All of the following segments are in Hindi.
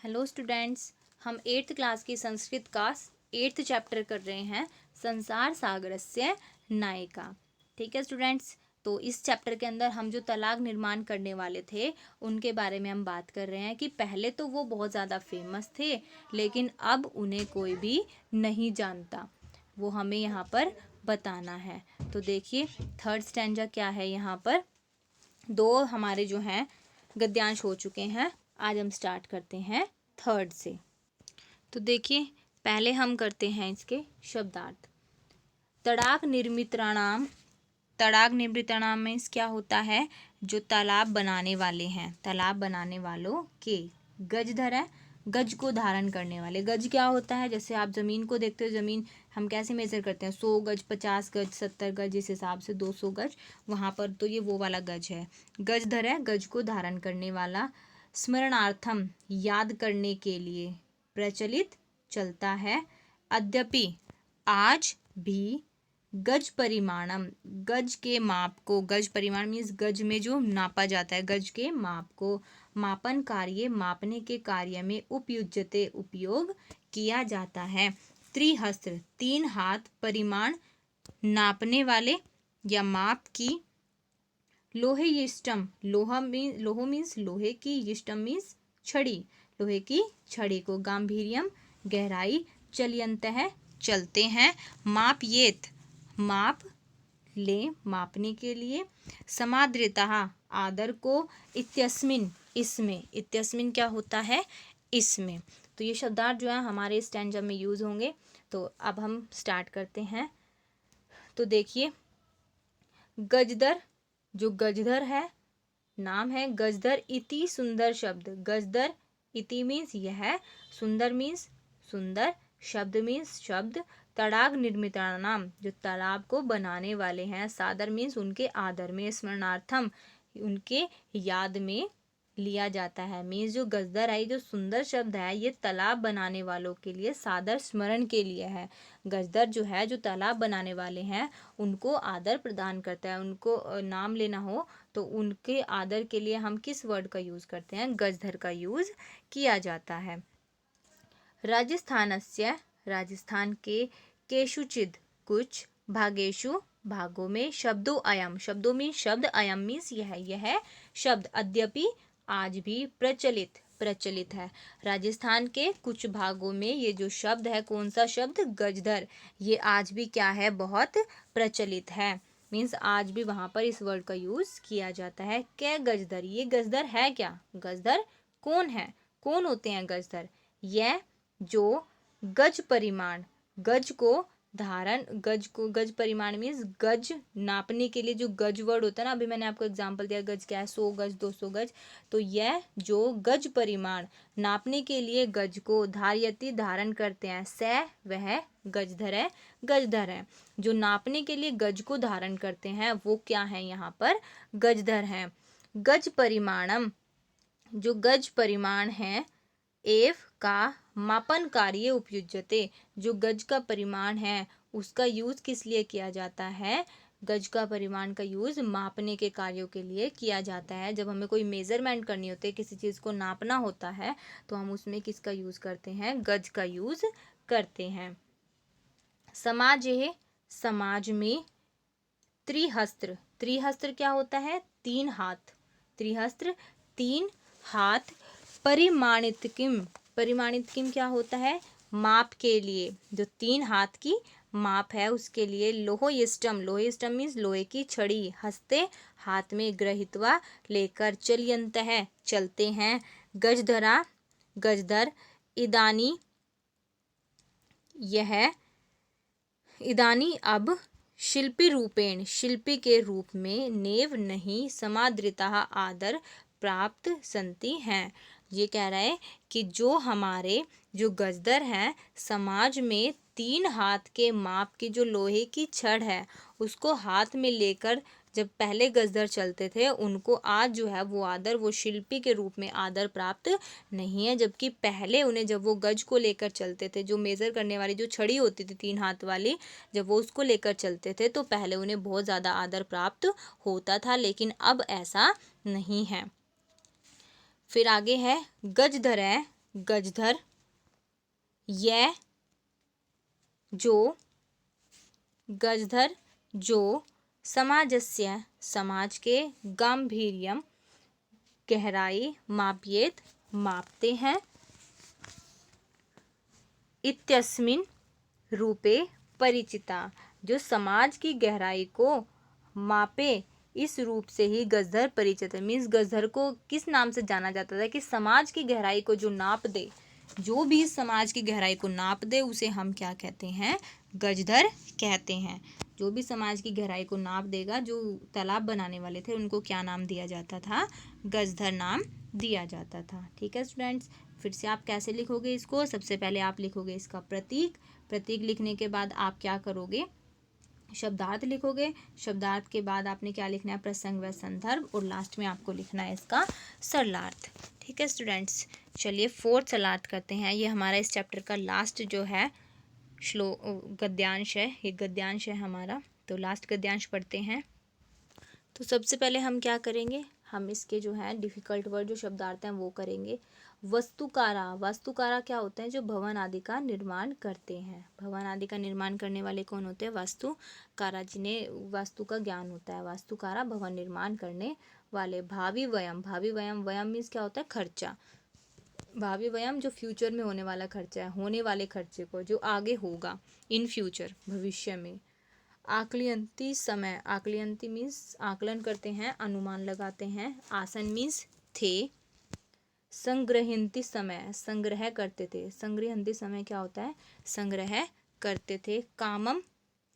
हेलो स्टूडेंट्स, हम एट्थ क्लास की संस्कृत का एट्थ चैप्टर कर रहे हैं, संसार सागरस्य नायिका। ठीक है स्टूडेंट्स, तो इस चैप्टर के अंदर हम जो तलाक निर्माण करने वाले थे उनके बारे में हम बात कर रहे हैं कि पहले तो वो बहुत ज़्यादा फेमस थे, लेकिन अब उन्हें कोई भी नहीं जानता। वो हमें यहाँ पर बताना है। तो देखिए थर्ड स्टैंजा क्या है। यहाँ पर दो हमारे जो हैं गद्यांश हो चुके हैं। आज हम स्टार्ट करते हैं थर्ड से। तो देखिए पहले हम करते हैं इसके शब्दार्थ। तड़ाक निर्मित्राणाम, तड़ाक निर्मित्राणाम में क्या होता है, जो तालाब बनाने वाले हैं, तालाब बनाने वालों के। गजधर है, गज को धारण करने वाले। गज क्या होता है, जैसे आप जमीन को देखते हो, जमीन हम कैसे मेजर करते हैं, 100 गज, 50 गज, 70 गज, इस हिसाब से 200 गज, वहाँ पर तो ये वो वाला गज है। गजधर है, गज को धारण करने वाला। स्मरणार्थम, याद करने के लिए, प्रचलित, चलता है। अद्यपि, आज भी। गज परिमाणम, गज के माप को, गज परिमाण मीन्स गज में जो नापा जाता है, गज के माप को। मापन कार्य, मापने के कार्य में। उपयुज्यते, उपयोग किया जाता है। त्रिहस्त्र, 3 हाथ। परिमाण, नापने वाले या माप की। लोहे यिष्टम, लोह मीन्स लोहे की, यिष्टम मीन्स छड़ी, लोहे की छड़ी को। गांभीर्यम, गहराई। चलयंतः, चलते हैं। मापयेत, माप ले, मापने के लिए। समाद्रतः, आदर को। इत्यस्मिन, इसमें। इत्यस्मिन क्या होता है, इसमें। तो ये शब्दार्थ जो है हमारे स्टैंजा में यूज होंगे। तो अब हम स्टार्ट करते हैं। तो देखिए गजदर, जो गजधर है, नाम है गजधर। इति सुंदर शब्द, गजधर इति मीन्स यह, सुंदर मीन्स सुंदर, शब्द मीन्स शब्द। तड़ाक निर्मितानाम, जो तालाब को बनाने वाले हैं। सादर मीन्स उनके आदर में। स्मरणार्थम, उनके याद में लिया जाता है। मीन्स जो गजदर है, जो सुंदर शब्द है, ये तालाब बनाने वालों के लिए, सादर स्मरण के लिए है। गजदर जो है, जो तालाब बनाने वाले हैं, उनको आदर प्रदान करता है। उनको नाम लेना हो तो उनके आदर के लिए हम किस वर्ड का यूज करते हैं, गजधर का यूज किया जाता है। राजस्थानस्य, राजस्थान के। केषुचिद, कुछ। भागेषु, भागों में। शब्दों अयम, शब्दों में शब्द, अयम मीन्स यह शब्द। अद्यपि, आज भी। प्रचलित, प्रचलित है। राजस्थान के कुछ भागों में ये जो शब्द है, कौन सा शब्द, गजधर, ये आज भी क्या है, बहुत प्रचलित है। मीन्स आज भी वहां पर इस वर्ड का यूज किया जाता है। क्या गजधर, ये गजधर है क्या, गजधर कौन है, कौन होते हैं गजधर। यह जो गज परिमाण, गज को धारण, गज को, गज परिमाण मीन्स गज नापने के लिए जो गज वर्ड होता है ना, अभी मैंने आपको एग्जांपल दिया, गज क्या है, 100 गज, 200 गज। तो यह जो गज परिमाण नापने के लिए गज को धार्यति, धारण करते हैं, स वह गजधर है, गजधर है। जो नापने के लिए गज को धारण करते हैं वो क्या है, यहाँ पर गजधर है। गज परिमाणम, जो गज परिमाण है, एव का मापन कार्य उपयुज्यते, जो गज का परिमाण है उसका यूज किस लिए किया जाता है, गज का परिमाण का यूज मापने के कार्यों के लिए किया जाता है। जब हमें कोई मेजरमेंट करनी होती है, किसी चीज को नापना होता है, तो हम उसमें किसका यूज करते हैं, गज का यूज करते हैं। समाज है, समाज में। त्रिहस्त्र, त्रिहस्त्र क्या होता है, 3 हाथ। त्रिहस्त्र, 3 हाथ। परिमाणित किम, परिमाणित किम क्या होता है, माप के लिए, जो 3 हाथ की माप है उसके लिए। लोहयिष्टम, लोहयिष्टम मीन्स लोहे की छड़ी। हस्ते, हाथ में। ग्रहित्वा, लेकर। चलयंतः, चलते हैं। गजधरा, गजधर। इदानी, यह। इदानी, अब। शिल्पी रूपेण, शिल्पी के रूप में। नेव, नहीं। समादृतः, आदर प्राप्त संति हैं। ये कह रहा है कि जो हमारे जो गजदर हैं, समाज में 3 हाथ के माप की जो लोहे की छड़ है उसको हाथ में लेकर जब पहले गजदर चलते थे, उनको आज जो है वो आदर, वो शिल्पी के रूप में आदर प्राप्त नहीं है। जबकि पहले उन्हें जब वो गज को लेकर चलते थे, जो मेज़र करने वाली जो छड़ी होती थी 3 हाथ वाली, जब वो उसको लेकर चलते थे तो पहले उन्हें बहुत ज़्यादा आदर प्राप्त होता था, लेकिन अब ऐसा नहीं है। फिर आगे है गजधर है, गजधर यह जो गजधर जो समाजस्य समाज के गांभीर्यम गहराई मापयेत मापते हैं इत्यस्मिन् रूपे परिचिता जो समाज की गहराई को मापे इस रूप से ही गजधर परिचित है। मीन्स गजधर को किस नाम से जाना जाता था कि समाज की गहराई को जो नाप दे, जो भी समाज की गहराई को नाप दे उसे हम क्या कहते हैं, गजधर कहते हैं। जो भी समाज की गहराई को नाप देगा, जो तालाब बनाने वाले थे उनको क्या नाम दिया जाता था, गजधर नाम दिया जाता था। ठीक है स्टूडेंट्स, फिर से आप कैसे लिखोगे इसको, सबसे पहले आप लिखोगे इसका प्रतीक। प्रतीक लिखने के बाद आप क्या करोगे, शब्दार्थ लिखोगे। शब्दार्थ के बाद आपने क्या लिखना है, प्रसंग व संदर्भ, और लास्ट में आपको लिखना है इसका सरलार्थ। ठीक है स्टूडेंट्स, चलिए फोर्थ सरलार्थ करते हैं। ये हमारा इस चैप्टर का लास्ट जो है गद्यांश है, ये गद्यांश है हमारा। तो लास्ट गद्यांश पढ़ते हैं। तो सबसे पहले हम क्या करेंगे, हम इसके जो है डिफिकल्ट वर्ड जो शब्दार्थ हैं वो करेंगे। वास्तुकारा, वास्तुकारा क्या होते हैं, जो भवन आदि का निर्माण करते हैं। भवन आदि का निर्माण करने वाले कौन होते हैं, वास्तुकारा, जिन्हें वास्तु का ज्ञान होता है। वास्तुकारा भवन निर्माण करने वाले। भावी व्यय, भावी व्यय, व्यय मीन्स क्या होता है, खर्चा। भावी व्यय जो फ्यूचर में होने वाला खर्चा है, होने वाले खर्चे को जो आगे होगा, इन फ्यूचर, भविष्य में। आकलयंती समय, आकलयंती मीन्स आकलन करते हैं, अनुमान लगाते हैं। आसन मीन्स थे। संग्रहंती समय, संग्रह करते थे। संग्रहंती समय क्या होता है, संग्रह करते थे। कामम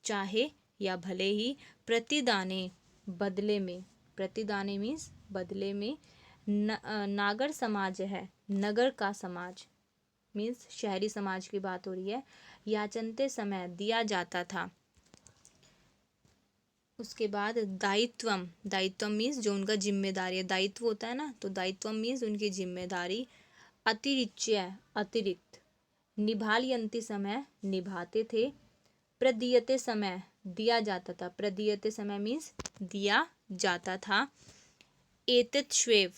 चाहे या भले ही। प्रतिदाने बदले में, प्रतिदाने मीन्स बदले में। नागर समाज है, नगर का समाज मीन्स शहरी समाज की बात हो रही है। याचनते समय दिया जाता था। उसके बाद दायित्वम, दायित्वम मीन्स जो उनका जिम्मेदारी है, दायित्व होता है ना, तो दायित्वम मीन्स उनकी जिम्मेदारी। अतिरिच्य, अतिरिक्त। निभालयंती समय निभाते थे। प्रदीयते समय दिया जाता था, प्रदीयते समय मीन्स दिया जाता था। एतच्छ्वेव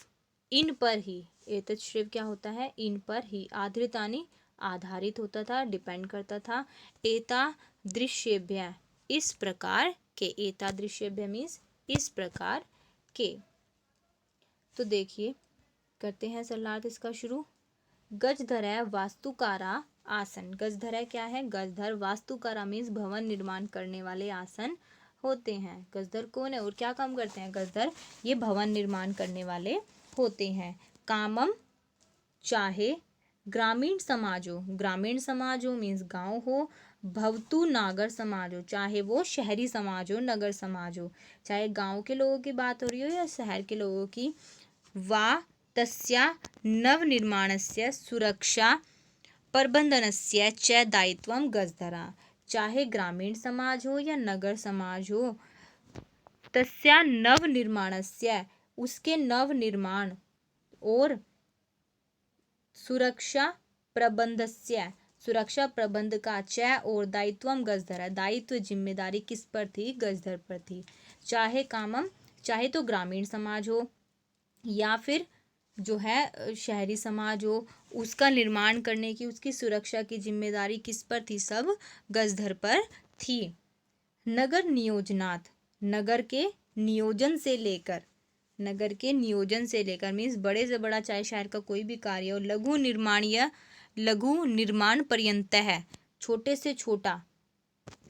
इन पर ही, एतच्छ्वेव क्या होता है, इन पर ही। आधृतानि आधारित होता था, डिपेंड करता था। एतादृश्येभ्य इस प्रकार के, एतादृश्येभ्य मीन्स इस प्रकार के। तो देखिए करते हैं सरलार्थ इसका शुरू। गजधर वास्तुकारा आसन, गजधर क्या है, गजधर वास्तुकारा मीन्स भवन निर्माण करने वाले आसन होते हैं। गजधर कौन है और क्या काम करते हैं, गजधर ये भवन निर्माण करने वाले होते हैं। कामम चाहे, ग्रामीण समाजो, ग्रामीण समाज हो मीन्स गांव हो। भवतु नागर समाज हो, चाहे वो शहरी समाज हो, नगर समाज हो, चाहे गांव के लोगों की बात हो रही हो या शहर के लोगों की। वा तस्या नवनिर्माणस्य सुरक्षा प्रबंधनस्य च दायित्वं गजधरा, चाहे ग्रामीण समाज हो या नगर समाज हो। तस्या नवनिर्माणस्य उसके नवनिर्माण और सुरक्षा प्रबंधस्य सुरक्षा प्रबंध का च और दायित्वम गजधरा दायित्व जिम्मेदारी किस पर थी, गजधर पर थी। चाहे कामम चाहे तो ग्रामीण समाज हो या फिर जो है शहरी समाज हो, उसका निर्माण करने की, उसकी सुरक्षा की जिम्मेदारी किस पर थी, सब गजधर पर थी। नगर नियोजनात् नगर के नियोजन से लेकर, नगर के नियोजन से लेकर मीन्स बड़े से बड़ा चाहे शहर का कोई भी कार्य हो। लघु निर्माण या लघु निर्माण पर्यंत है, छोटे से छोटा।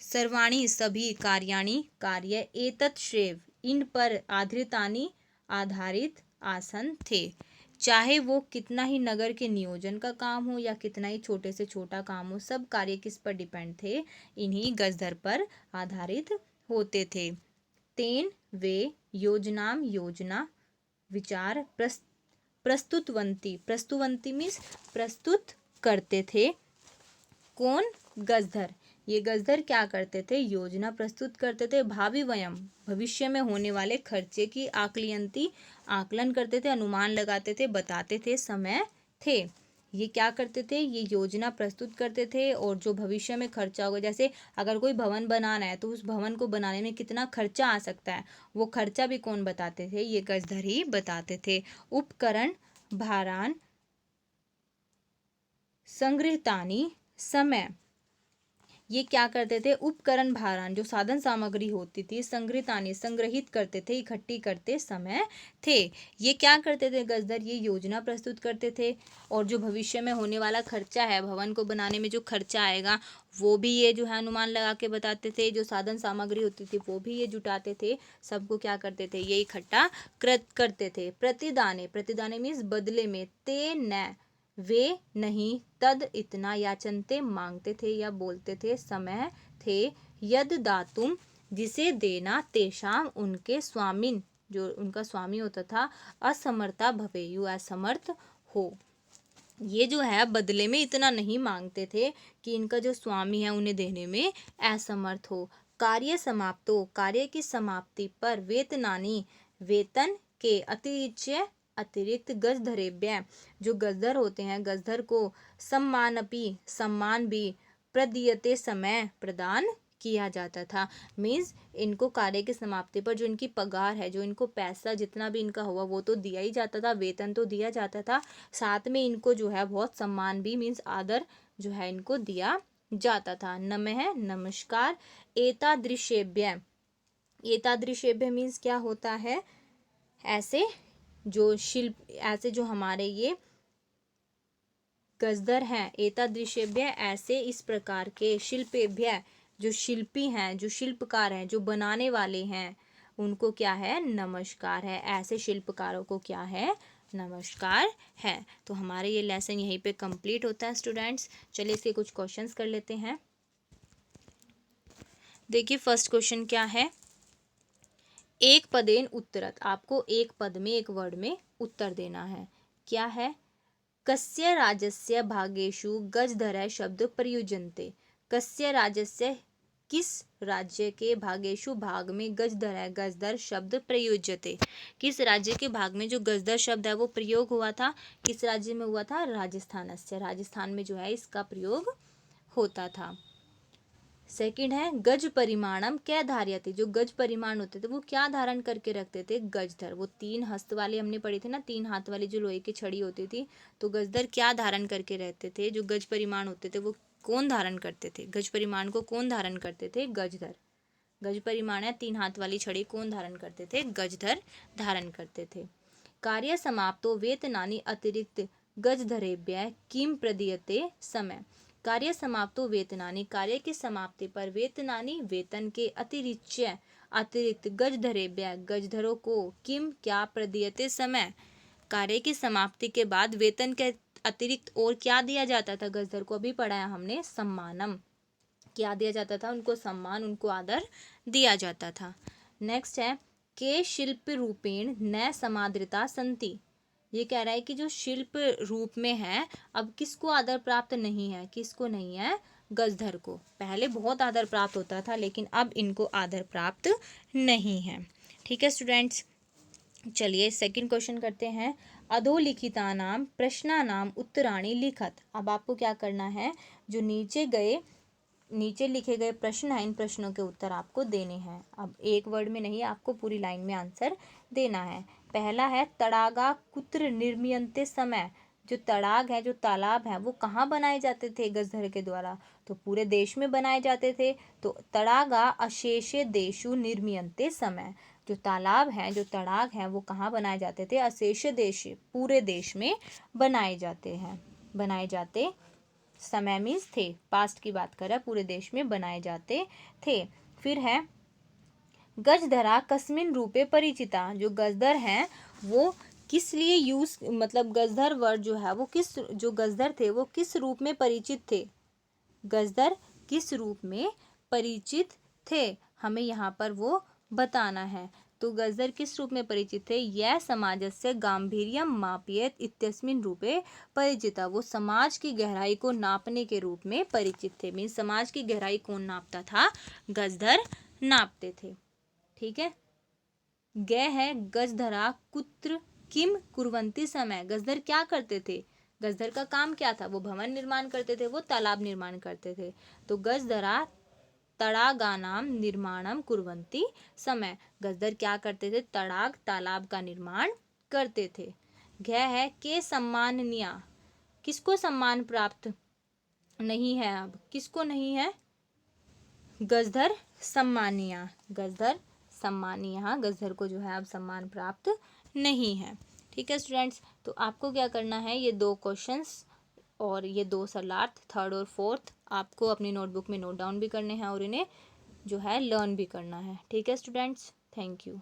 सर्वाणी सभी, कार्याणि कार्य। एतच्छ्वेव इन पर आधृतानि आधारित आसन थे। चाहे वो कितना ही नगर के नियोजन का काम हो या कितना ही छोटे से छोटा काम हो, सब कार्य किस पर डिपेंड थे, इन्हीं गजधर पर आधारित होते थे। तेन वे योजनाम योजना विचार प्रस्तुतवंती, प्रस्तुवंती मीन्स प्रस्तुत करते थे। कौन, गजधर, ये गजधर क्या करते थे, योजना प्रस्तुत करते थे। भावी व्ययम भविष्य में होने वाले खर्चे की। आकलयंती आकलन करते थे, अनुमान लगाते थे, बताते थे, समय थे। ये क्या करते थे, ये योजना प्रस्तुत करते थे और जो भविष्य में खर्चा होगा, जैसे अगर कोई भवन बनाना है तो उस भवन को बनाने में कितना खर्चा आ सकता है, वो खर्चा भी कौन बताते थे, ये गजधर ही बताते थे। उपकरण भारान संगृहीतानि समय, ये क्या करते थे, उपकरण भारान जो साधन सामग्री होती थी, संगृहीतानि संग्रहित करते थे, इकट्ठी करते समय थे। ये क्या करते थे गजदर, ये योजना प्रस्तुत करते थे और जो भविष्य में होने वाला खर्चा है, भवन को बनाने में जो खर्चा आएगा वो भी ये जो है अनुमान लगा के बताते थे। जो साधन सामग्री होती थी वो भी ये जुटाते थे, सबको क्या करते थे, ये इकट्ठा करते थे। प्रतिदाने, प्रतिदाने मीन्स बदले में, ते न वे नहीं, तद इतना, याचनते मांगते थे या बोलते थे, समय थे, यद दातुम जिसे देना, तेषाम उनके, स्वामिन जो उनका स्वामी होता था, असमर्था भवेयु असमर्थ हो। ये जो है बदले में इतना नहीं मांगते थे कि इनका जो स्वामी है उन्हें देने में असमर्थ हो। कार्य समाप्तो, कार्य की समाप्ति पर, वेतनानी वेतन के, अतिरिक्त गजधरेभ्य जो गजधर होते हैं, गजधर को, सम्मानपि सम्मान भी, प्रदीयते समय प्रदान किया जाता था। मीन्स इनको कार्य की समाप्ति पर जो इनकी पगार है, जो इनको पैसा जितना भी इनका हुआ वो तो दिया ही जाता था, वेतन तो दिया जाता था, साथ में इनको जो है बहुत सम्मान भी मीन्स आदर जो है इनको दिया जाता था। नमः नमस्कार, एतादृशेभ्य, एतादृशेभ्य मीन्स क्या होता है, ऐसे जो शिल्प, ऐसे जो हमारे ये गजदर हैं, एतादृशेभ्य ऐसे इस प्रकार के, शिल्पेभ्य जो शिल्पी हैं, जो शिल्पकार हैं, जो बनाने वाले हैं, उनको क्या है, नमस्कार है। ऐसे शिल्पकारों को क्या है, नमस्कार है। तो हमारे ये लेसन यहीं पे कंप्लीट होता है स्टूडेंट्स। चलिए इसके कुछ क्वेश्चंस कर लेते हैं। देखिए फर्स्ट क्वेश्चन क्या है, एक पदेन उत्तरत, आपको एक पद में, एक वर्ड में उत्तर देना है। क्या है, कस्य राज्यस्य भागेषु गजधर शब्द प्रयुज्यन्ते, कस्य राज्यस्य किस राज्य के, भागेषु भाग में, गजधर शब्द प्रयुज्यते, किस राज्य के भाग में जो गजधर शब्द है वो प्रयोग हुआ था, किस राज्य में हुआ था, राजस्थानस्य, राजस्थान में जो है इसका प्रयोग होता था। सेकंड है, गज परिमाणम क्या धार्यते, जो गज परिमाण होते थे वो क्या धारण करके रखते थे, गजधर, वो 3 हस्त वाले हमने पढ़े थे ना, 3 हाथ वाली जो लोहे की छड़ी होती थी, तो गजधर क्या धारण करके रहते थे, जो गज परिमाण होते थे वो कौन धारण करते थे, गज परिमाण को कौन धारण करते थे, गजधर। गज परिमाण है 3 हाथ वाली छड़ी, कौन धारण करते थे, गजधर धारण करते थे। कार्य समाप्तो वेतनानि अतिरिक्त गजधरेभ्य किम प्रदीयते समय, कार्य समाप्तो वेतनानि, कार्य की समाप्ति पर, वेतनानि वेतन के, अतिरिक्त गजधरेभ्य गजधरों को, किम क्या, प्रदीयते समय, कार्य की समाप्ति के बाद वेतन के अतिरिक्त और क्या दिया जाता था गजधर को, अभी पढ़ाया हमने, सम्मानम, क्या दिया जाता था उनको, सम्मान, उनको आदर दिया जाता था। नेक्स्ट है, के शिल्प रूपेण न समादृता संति, ये कह रहा है कि जो शिल्प रूप में है अब किसको आदर प्राप्त नहीं है, किसको नहीं है, गजधर को। पहले बहुत आदर प्राप्त होता था लेकिन अब इनको आदर प्राप्त नहीं है। ठीक है स्टूडेंट्स, चलिए सेकंड क्वेश्चन करते हैं। अधोलिखितानाम प्रश्नानाम उत्तराणि लिखत, अब आपको क्या करना है, जो नीचे लिखे गए प्रश्न हैं, इन प्रश्नों के उत्तर आपको देने हैं। अब एक वर्ड में नहीं, आपको पूरी लाइन में आंसर देना है। पहला है, तड़ागा कुत्र निर्मीयन्ते समय, जो तड़ाग है, जो तालाब है, वो कहाँ बनाए जाते थे गजधर के द्वारा, तो पूरे देश में बनाए जाते थे। तो तड़ागा अशेषे देशु निर्मीयन्ते समय, जो तालाब हैं, जो तड़ाग हैं, वो कहाँ बनाए जाते थे, अशेष देश, पूरे देश में बनाए जाते हैं, बनाए जाते समय मीन्स थे, पास्ट की बात कर रहा है, पूरे देश में बनाए जाते थे। फिर है, गजधरा कस्मिन रूपे परिचिता, जो गजधर हैं वो किस लिए यूज, मतलब गजधर वर्ड जो है वो किस, जो गजधर थे वो किस रूप में परिचित थे, गजधर किस रूप में परिचित थे, हमें यहाँ पर वो बताना है। तो गजधर किस रूप में परिचित थे, यह समाजस्य गांभीर्यम मापयेत इत्यस्मिन रूपे परिचिता, वो समाज की गहराई को नापने के रूप में परिचित थे। मीन समाज की गहराई कौन नापता था, गजधर नापते थे। ठीक है, गय है, गजधरा कुत्र किम कुर्वन्ति समय, गजधर क्या करते थे, गजधर का काम क्या था, वो भवन निर्माण करते थे, वो तालाब निर्माण करते थे। तो गजधरा तड़ागानाम निर्माणम कुर्वन्ति समय, गजधर क्या करते थे, तड़ाग, तालाब का निर्माण करते थे। घ है, के सम्माननीय, किसको सम्मान प्राप्त नहीं है। अब किसको नहीं है? गजधर सम्मानिया, गजधर सम्मानिया, गजधर को जो है अब सम्मान प्राप्त नहीं है। ठीक है स्टूडेंट्स, तो आपको क्या करना है, ये 2 क्वेश्चंस और ये 2 सरलार्थ थर्ड और फोर्थ आपको अपनी नोटबुक में नोट डाउन भी करने हैं और इन्हें जो है लर्न भी करना है। ठीक है स्टूडेंट्स, थैंक यू।